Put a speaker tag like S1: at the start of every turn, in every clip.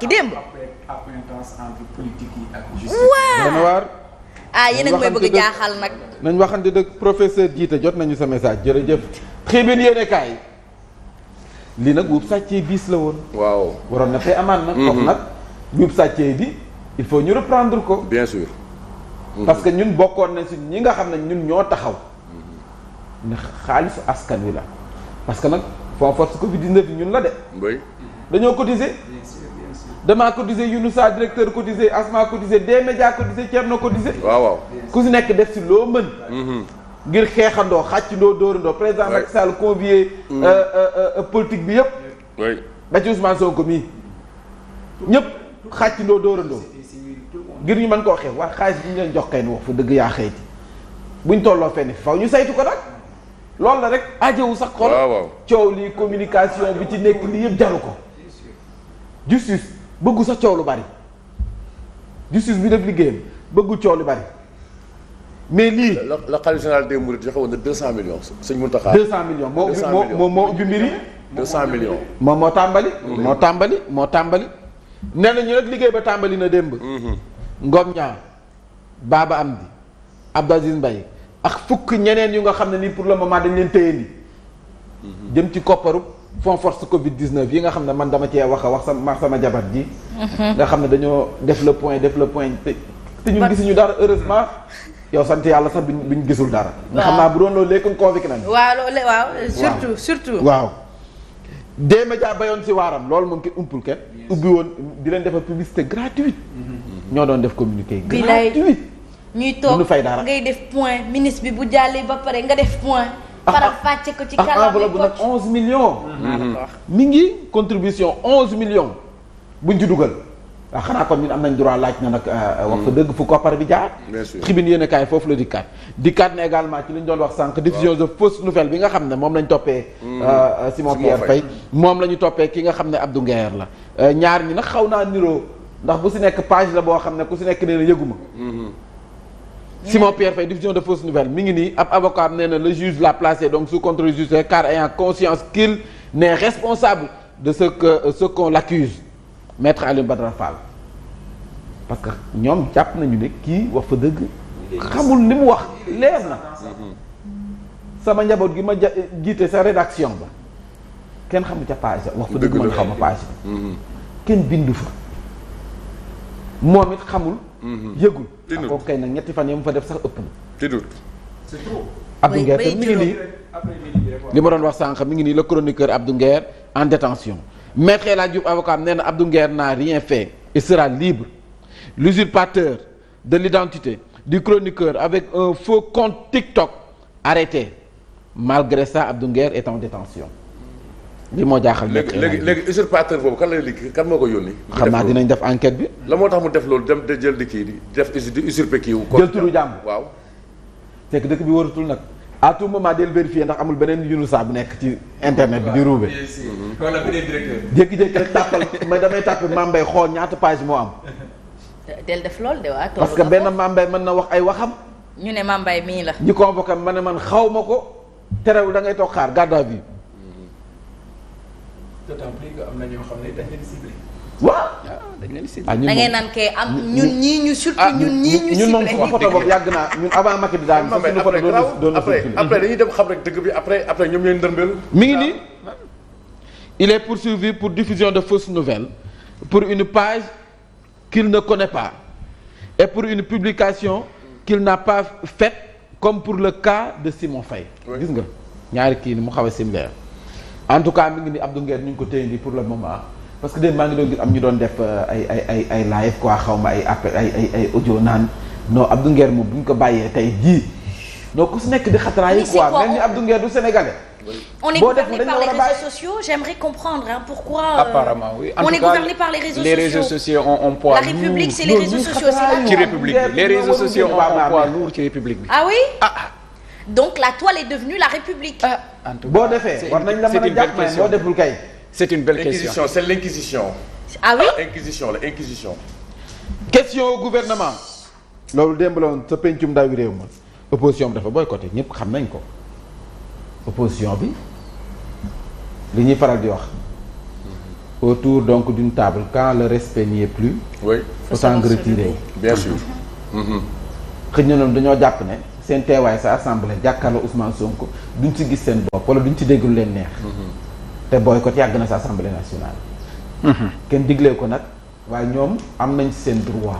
S1: barki démb.
S2: accointance entre politique yi ak justice.
S3: dana waar.
S1: yéen a ngi may bëgg jaaxal nag.
S3: nañ waxante dëgg professeur Diité jot nañu sa message jërëjëf. Tribune yéenekaay lii nag buub sàccee bis la woon.
S4: waaw
S3: waroon na fee amaan nag. foofu nag buub sàccee bi il faut ñu reprendre ko.
S4: bien sûr.
S3: parce que ñun bokkoon nañ si ñi nga xam ne ñun ñoo taxaw. ne xaalisu askan wi la. parce que nag fonds force Covid 19 bi ñun la de.
S4: oui.
S3: dañoo cotiser. damaa cotiser Younoussa directeur cotiser Asma cotiser D-Média cotiser Thierno cotiser.
S4: waaw.
S3: ku si nekk def si loo mën. ngir xeexandoo xàccandoo dóorandoo président Macky Sall convié politique bi yëpp.
S4: oui.
S3: ba ci Ousmane Sonko mii ñëpp xàccandoo dóorandoo ngir ñu mën koo xeex wax xaalis bi ñu leen jox kay ni wax fa dëgg yaa xëyti buñ tolloo fenn faw ñu saytu ko nag loolu la rek ajowu sax xol.
S4: waaw
S3: coow lii communication bi ci nekk lii yëpp jaru ko. justice bëggu sax coow lu bari justice bi def liggéeyam bëggu coow lu bari mais lii.
S4: la khalife général des mourides joxe woon na 200 millions. sëñ Mountakha
S3: 200 millions moo ubbi mbir yi.
S4: 200 millions.
S3: moom moo tàmbali. moo tàmbali. nee nañu nag liggéey ba tàmbali na démb. Ngom Ñaa Baba Amdi Abdou Aziz Mbaye ak fukk ñeneen yu nga xam ne nii pour le moment dañ leen téye nii. jëm ci kopparu fonds force Covid 19 yi nga xam ne man dama cee wax sama jabar ji. nga xam ne dañoo def le point te ñun gisuñu dara heureusement. yow sant yàlla sax biñ gisul dara. nga xam naa bu doon loolu léegi convoqué nañu.
S1: waaw loolu surtout.
S3: waaw D-Média bayoon si waaram loolu moom kenn umpul kenn. ubbi woon di leen defal publicité gratuite. ñoo doon def communiqué gratuite.
S1: ñuy toog
S3: fay dara
S1: ngay def point ministre bi bu jàllee ba pare nga def point. faram fàcce ko ci kàllaama
S3: enveloppe nag 11 millions. mi ngi contribution 11 millions buñ ci dugal. waaw xanaa kon ñun am nañ droit laaj na nag wax fa dëgg fu koppar bi jaar.
S4: bien sûr
S3: Tribune yéenekaay foofu la dikkaat ne également ci li ñu doon wax sànq diffusion de fausse nouvelle bi nga xam ne moom lañ toppee Simon Pierre Faye moom la ñu toppee ki nga xam ne Abdou Nguer la ñaar ñi nag xaw naa niroo ndax bu si nekk page la boo xam ne ku si nekk nee na yëguma Simon Pierre Faye diffusion de fausse nouvelle mi ngi nii ab avocat nee na le juge l'a placé donc sous contrôle judiciaire car ayant conscience qu'il n'est responsable de ce qu'on l'accuse Maître Alioune Badara Fall parce que ñoom jàpp nañu ne kii wax fa dëgg xamul li mu wax leer na sama njaboot gi ma jiite sa rédaction ba kenn xamul ca page wax fa dëgg man xaw ma page ba kenn bindu fa moom it xamul yëgul ak kooku kay nag ñetti fan yi mu fa def sax ëpp na
S2: c'est trop.
S3: Abdou Nguer tam mi ngi nii li ma doon wax sànq mi ngi nii le chroniqueur Abdou Nguer en détention Maître El Hadji Diouf avocat nee na Abdou Nguer n'a rien fait et sera libre. L'usurpateur de l'identité du chroniqueur avec un faux compte TikTok arrêté malgré ça Abdou Nguer est en détention li moo jaaxal.
S4: léegi usurpateur boobu kan lay liggéey kan moo ko yónni.
S3: xam naa dinañ def enquête bi.
S4: la moo tax mu def loolu dem de jël di kii di def di usurper kii wu.
S3: jël turu jàmm
S4: waaw.
S3: fekk dëkk bi waratul nag à tout moment del vérifier ndax amul beneen Younoussa bu nekk ci internet bi di ruube.
S2: wala beneen directeur.
S3: jékki-jékki rek tàppal ma damay tàppe Mambay xool ñaata page moo am.
S1: del def loolu de waa
S3: parce que benn Mambay mën na wax ay waxam.
S1: ñu ne Mambay mii la.
S3: ñi convoqué ma ne man xaw ma ko terewul da ngay toog xaar garde à vue.
S2: d'autant plus que am na ñoo xam ne dañ leen ciblé.
S3: waaw
S2: dañ leen ciblé.
S1: da ngay naan kay am ñun ñii ñu surtout ñun ñii ñu
S3: ñun moom suñu photo boobu yàgg naa ñun avant Macky di daal suñu photo doon
S4: après dañuy dem xam rek dëgg bi après ñoom ñooy ndërmbeel.
S3: mi ngi nii il est poursuivi pour diffusion de fausses nouvelles pour une page qu'il ne connaît pas et pour une publication qu'il n'a pas faite comme pour le cas de Simon Faye. gis nga ñaari kii ni mu xaw a similaire en tout cas mi ngi ni Abdou Nguer ñu ngi ko téye nii pour le moment parce que démb maa ngi doon gis am ñu doon def ay live quoi xaw ma ay appel ay audio naan non Abdou Nguer moom bu ñu ko bàyyee tey jii non ku si nekk di xataraayu quoi même ni Abdou Nguer du sénégalais.
S1: On est gouverné par les réseaux sociaux, j'aimerais comprendre pourquoi.
S2: Apparemment oui.
S1: On est gouverné par les réseaux sociaux.
S2: Les réseaux sociaux ont poids lourd.
S1: La République, c'est les réseaux sociaux, c'est la
S2: ci République bi les réseaux sociaux ont poids lourd ci République bi.
S1: Ah oui? Donc la toile est devenue la République.
S2: En tout cas
S3: boo defee war nañ la mën a jàpp mais boo deful kay.
S2: C'est une belle question.
S4: C'est l'inquisition.
S1: Ah oui?
S4: Inquisition la inquisition.
S3: Question au gouvernement. loolu démb la woon sa pencum ndawi réew ma opposition bi dafa boycotté ñëpp xam nañ ko opposition bi li ñuy faral di wax autour donc d'une table quand le respect n'y est plus.
S4: oui
S3: autant nga retirer.
S4: bien sûr.
S3: xëy na ñoom dañoo jàpp ne seen teewaay sa assemblée jàkkaarloo Ousmane Sonko duñ ci gis seen bopp wala duñ ci dégg lu leen neex. te boycott yàgg na sa assemblée nationale. kenn diglee ko nag waaye ñoom am nañ seen droit.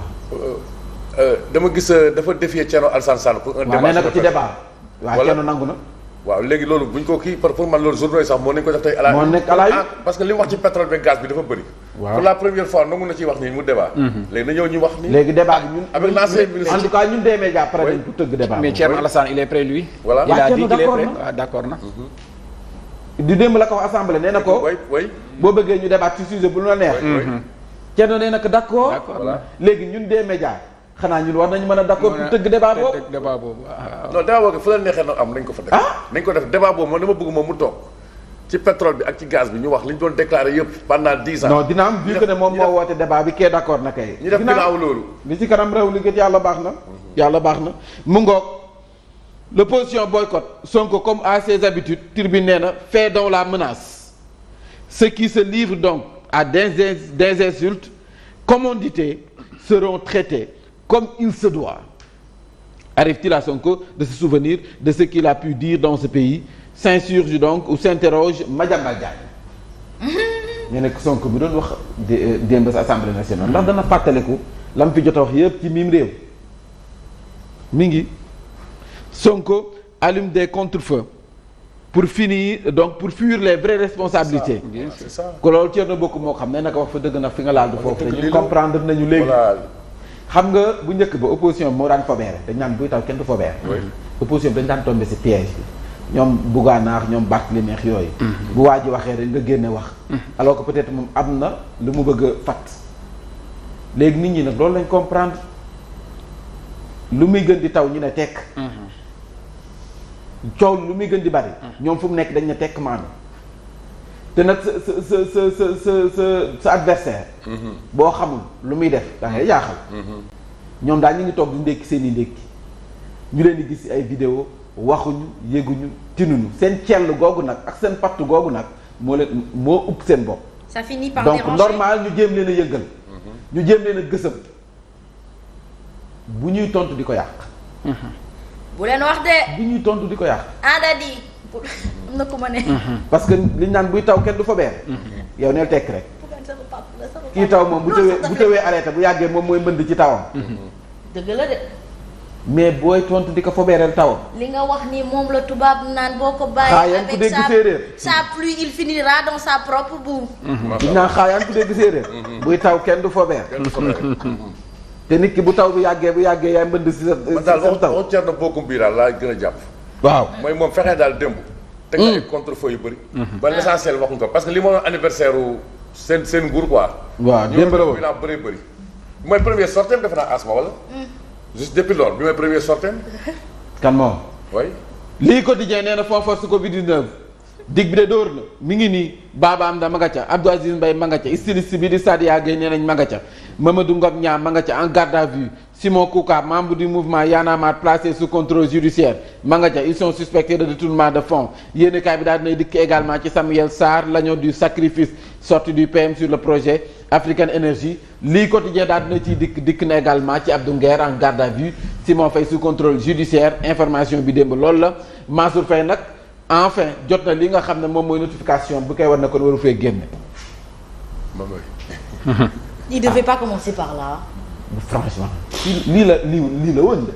S4: dama gis dafa défier Thierno Alassane Sall pour un débat.
S3: waaw nee na ko ci débat. waaw Thierno nangu na.
S4: waaw léegi loolu buñ ko kii pour man loolu journaux yi sax moo nañ ko def tey.
S3: moo nekk à la une
S4: parce que li mu wax ci pétrole bi gaz bi dafa bëri.
S3: waaw
S4: pour la première fois nangu na ciy wax nii mu débat. léegi na ñëw ñu wax nii.
S3: léegi débat bi ñun.
S4: avec l'ancien ministre
S3: en tout cas ñun des médias pare nañ pour tëgg débat.
S2: mais Thierno Alassane il est prêt lui.
S4: voilà
S2: il a dit qu'il est
S3: d'accord
S2: prêt
S3: na.
S2: waaw d'accord na.
S3: di démb la ko wax assemblée nee na ko.
S4: oui
S3: boo bëggee ñu débat ci sujet bu la neex. Thierno nee na ko d'accord.
S2: D'accord.
S3: léegi ñun des médias xanaa ñun war nañu mën a d'accord pour tëgg débat boobu.
S2: débat boobu waaw.
S4: non débat boobu fu la neexee na am nañ ko fa def. nañ ko def débat boobu moom dama bëgg moom mu toog ci pétrole bi ak ci gaz bi ñu wax li ñu doon déclaré yëpp pendant 10 ans.
S3: non dina am vu que ne moom moo woote débat bi kee d'accord na kay.
S4: ñu def ginnaaw loolu.
S3: li ci kanam réew liggéey yàlla baax na. yàlla baax na mu ngoog l'opposition boycotte Sonko comme à ses habitudes Tribune nee na fait donc la menace ceux qui se livrent donc à des insultes commandités seront traités comme il se doit. Arrive-t-il à Sonko de se souvenir de ce qu'il a pu dire dans ce pays? S'insurge donc ou s'interroge Madiambal Diagne. ñu nekk Sonko bi doon wax démb sa assemblée nationale ndax dana fàttaliku la mu fi jot a wax yëpp ci miim réew mi ngi Sonko allume des contre-feux pour finir donc pour fuir les vraies responsabilités.
S4: c'est ça.
S3: ko loolu Thierno Bokk moo xam ne naka wax fa dëgg nag fi nga laal du foofu te ñu comprendre nañu léegi.
S4: voilà.
S3: xam nga bu njëkk ba opposition bi moo daan fobeere dañ naan buy taw kenn du fobeere. opposition bi dañ daan tombé ci piège bi ñoom Bouganaar ñoom Barthélémy yooyu. bu waa ji waxee rek nga génne wax. alors que peut-être moom am na lu mu bëgg a fat léegi nit ñi nag loolu lañ comprendre lu muy gën di taw ñu ne tekk. coow lu muy gën di bari. ñoom fu mu nekk dañ ne tekk maanu. te nag sa adversaire boo xamul lu muy def da ngay jaaxal. ñoom daal ñu ngi toog di ndékki seen i ndékki ñu leen di gis ci ay vidéo waxuñu yéguñu tinuñu seen cell googu nag ak seen patt googu nag moo upp seen bopp.
S1: ça finit par
S3: donc
S1: déranger.
S3: normal ñu jéem leen a yëngal. ñu jéem leen a gësam bu ñuy tontu di ko yàq.
S1: bu leen wax de.
S3: bu ñuy tontu di ko yàq.
S1: ada di am na ku ma ne.
S3: parce que liñ naan buy taw kenn du fa beer. yow neel tekk rek. kii taw moom bu tawee arrêté bu yàggee moom mooy mbënd ci tawam.
S1: dëgg la de.
S3: mais booy tontu di ko fobeereel tawam.
S1: li nga wax ni moom la tubaab naan boo ko
S3: xaayaan ku
S1: bàyyi
S3: dégg
S1: avec
S3: séeréer.
S1: sa pluie il finira dans sa propre boue.
S3: liñ naan xaayaan ku dégg séeréer. buy taw kenn du fobeer. te nit ki bu taw bi yàggee yaay mbënd si sa
S4: man daal
S3: taw.
S4: wax Thierno Bocoum bii daal laa gën a jàpp.
S3: waaw
S4: mooy moom fexee daal démb. teg na ay contre-feu yu bëri. ba l'essentiel waxuñ ko parce que li ma doon anniversaire seen nguur quoi.
S3: waaw démb la woon
S4: ñu bëri bëri. bi mooy premier sortem defe naa asma wala. juste depuis lors bi mooy premier sortem.
S3: kan moom.
S4: oui.
S3: lii quotidien nee na fond force Covid 19 dig bi de dóor na mi ngi nii Baba Amda ma nga ca Abdou Aziz Mbaye ma nga ca styliste bi di Sadia Gueye nee nañ ma nga ca Mamadou Ngom Niang ma nga ca en garde à vue Simon Kouka membre du mouvement Y'en a marre placé sous contrôle judiciaire ma nga ca ils sont suspectés de détournement de fonds yéenekaay bi daal dinay dikk également ci Samuel Sarr l'agneau du sacrifice sorti du PM sur le projet African Energy lii quotidien daal dina ciy dikk na également ci Abdou Nguer en garde à vue Simon Faye sous contrôle judiciaire information bi démb loolu la Mansour Faye nag enfin jot na li nga xam ne moom mooy notification bu koy war na kon waru fee génne.
S1: il devait pas commencer par là.
S3: franchement lii la woon de.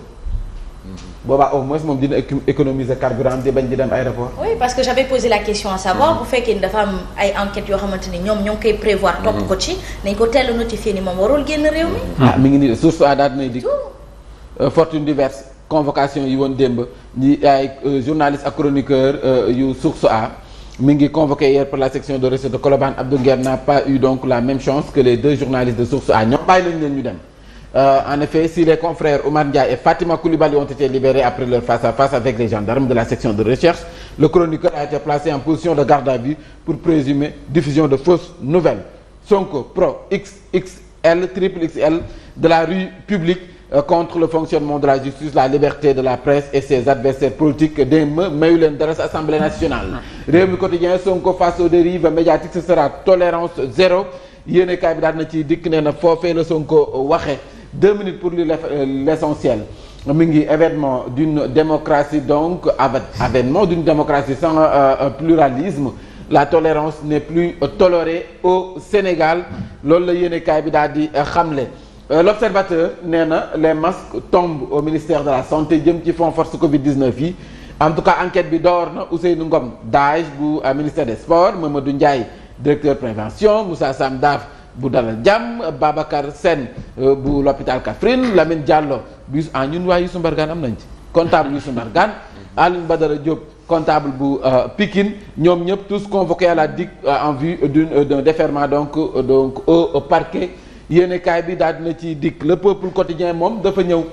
S3: boobaa au moins moom dina économiser carburant di bañ di dem aéroport.
S1: oui parce que j'avais posé la question à savoir bu fekkee ni dafa am ay enquêtes yoo xamante ni ñoom ñoo ngi koy prévoir. topp ko ci nañ ko teel a notifier ni moom warul génn réew mi.
S3: mi ngi nii de source a daal dinay dikk fortune diverse convocation yi woon démb ñi ay journaliste ak chroniqueur yu source a mi ngi convoqué hier par la section de recherche de Colobane Abdou Nguer n'a pas eu donc la même chance que les deux journalistes de source a ñoom bàyyi nañ leen ñu dem. En effet, si les confrères Oumar Ndiaye et Fatima Coulibaly ont été libérés après leur face-à-face avec les gendarmes de la section de recherche, le chroniqueur a été placé en position de garde à vue pour présumée diffusion de fausses nouvelles. Sonko Pro XXL, triple XL de la rue publique contre le fonctionnement de la justice, la liberté de la presse et ses adversaires politiques démb mayu leen dara sa Assemblée nationale. Rewmi Quotidien Sonko face aux dérives médiatiques ce sera tolérance zéro yéene kaay bi daal na ci dikk nee na foofee la Sonko waxe 2 minutes pour lire l'essentiel. mi ngi événement d'une démocratie donc avènement d'une démocratie sans pluralisme. La tolérance n'est plus tolérée au Sénégal loolu la yéenekaay bi daal di xamle. L'observateur nee na les masques tombent au ministère de la santé jëm ci fonds force Covid-19 yi en tout cas enquête bi door na Ousseynou Ngom DAGE bu ministère des sports Mamadou Ndiaye directeur prévention Moussa Sam Daf bu Dalal Jàmm Babacar Sène bu l'hôpital Kaffrine Lamine Diallo bu ñun waa Youssou Mbargane am nañ ci comptable Youssou Mbargane Alioune Badara Diop comptable bu Pikine ñoom ñëpp tous convoqués à la DIC en vue d'un déferment donc au parquet yéenekaay bi daal dina ci DIC le peuple quotidien moom dafa ñëw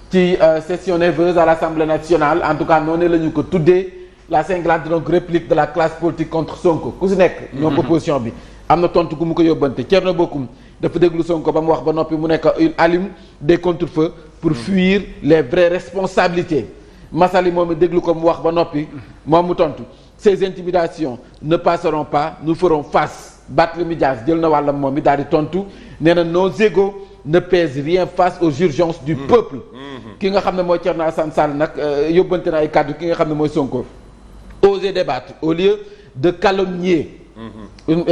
S3: ci session nerveuse à l'Assemblée nationale en tout cas noonu la ñu ko tuddee la cinglante donc réplique de la classe politique contre Sonko ku si nekk ñoom opposition bi am na tontu gu mu ko yóbbante Thierno Bocoum dafa déglu Sonko ba mu wax ba noppi mu nekk il allume des contre-feux pour fuir les vraies responsabilités Massali moom it déglu ko mu wax ba noppi moom mu tontu ces intimidations ne passeront pas nous ferons face Barthélémy Dias jël na wàllam moom it daal di tontu nee na nos égos ne pèsent rien face aux urgences du peuple ki nga xam ne mooy Thierno Alassane Sall nag yóbbante na ay kàddu ki nga xam ne mooy Sonko oser débattre au lieu de calomnier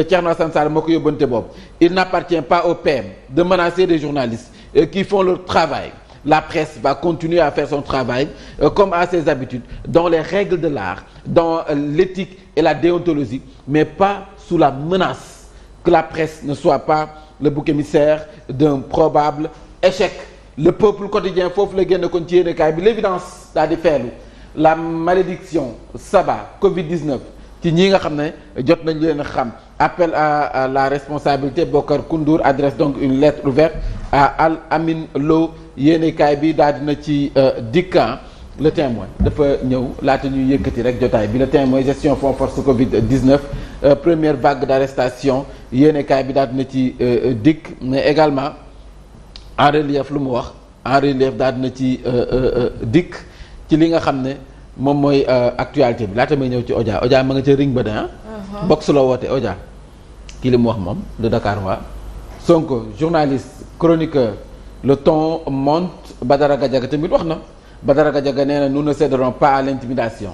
S3: Thierno Alassane Sall moo ko yóbbante boobu il n'appartient pas au PM de menacer des journalistes qui font leur travail. La presse va continuer à faire son travail comme à ses habitudes dans les règles de l'art dans l'éthique et la déontologie mais pas sous la menace que la presse ne soit pas le bouc émissaire d'un probable échec. Le peuple quotidien foofu la génn kon ci yéenekaay bi l'évidence daal di feelu la malédiction Saba Covid-19 ci ñi nga xam ne jot nañ leen xam appel à la responsabilité Bokar Koundour adresse donc une lettre ouverte à Al Amin Lo yéenekaay bi daal dina ci dikkan le témoin dafa ñëw laata ñuy yëkkati rek jotaay bi le témoin gestion fonds force Covid-19 première vague d'arrestation yéenekaay bi daal dina ci dikk mais également en relief lu mu wax en relief daal dina ci dikk ci li nga xam ne moom mooy actualité bi laata may ñëw ci Odia ma nga ca ring ba de box la woote Odia kii li mu wax moom de Dakar waa Sonko journaliste chroniqueur le ton monte Badara Gadiaga tamit wax na Badara Gadiaga nee na nous ne céderons pas à l'intimidation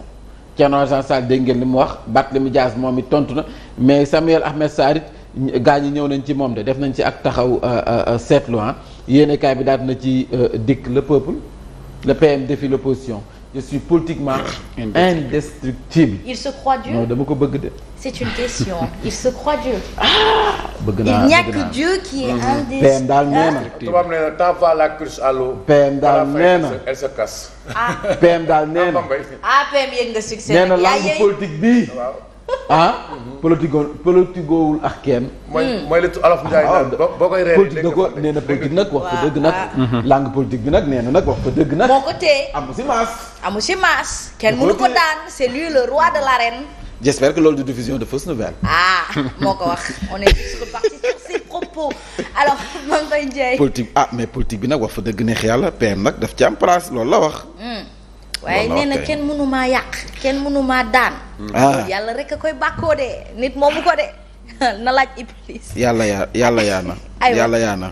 S3: Thierno Alassane Sall dégg ngeen li mu wax Barthélémy Dias moom it tontu na mais Samuel Ahmed Sarr it gaa ñi ñëw nañ ci moom de def nañ ci ak taxaw seetlu yéenekaay bi daal na ci dikk le peuple le PM défie l'opposition je suis politiquement indestructible.
S1: Il se croit Dieu?
S3: Non dama ko bëgg de.
S1: C'est une question. Il se croit Dieu.
S3: bëgg naa
S1: il n'y a que Dieu qui est indestructible.
S3: PM daal nee na.
S4: tubaab nee na tant va la cruche à l'eau.
S3: PM daal nee na
S4: elle se casse.
S3: PM daal nee na.
S1: PM yëg nga succès.
S3: nee na langue politique bii. politigoowul ak kenn.
S4: mooy li Olof Njaay naan boo koy réer
S3: politique da ko nee na politique nag wax fa dëgg nag. langue politique bi nag nee na nag wax fa dëgg nag.
S1: moo ko téye
S3: amu si maas.
S1: amu si maas. kenn mënu ko daan c'est lui le roi de l'arène.
S3: j'espère que loolu du diffusion de fausses nouvelles.
S1: moo ko wax on est juste reparti sur ses propos alors man koy Ndiaye.
S3: politique mais politique bi nag wax fa dëgg neex yàlla PM nag daf ci am place loolu la wax.
S1: waaye nee na kenn mënu maa yàq kenn mënu maa daan. yàlla rek a koy bàkkoo de nit moomu ko de na laaj Iblis.
S3: yàlla yaa na. yàlla yaa na.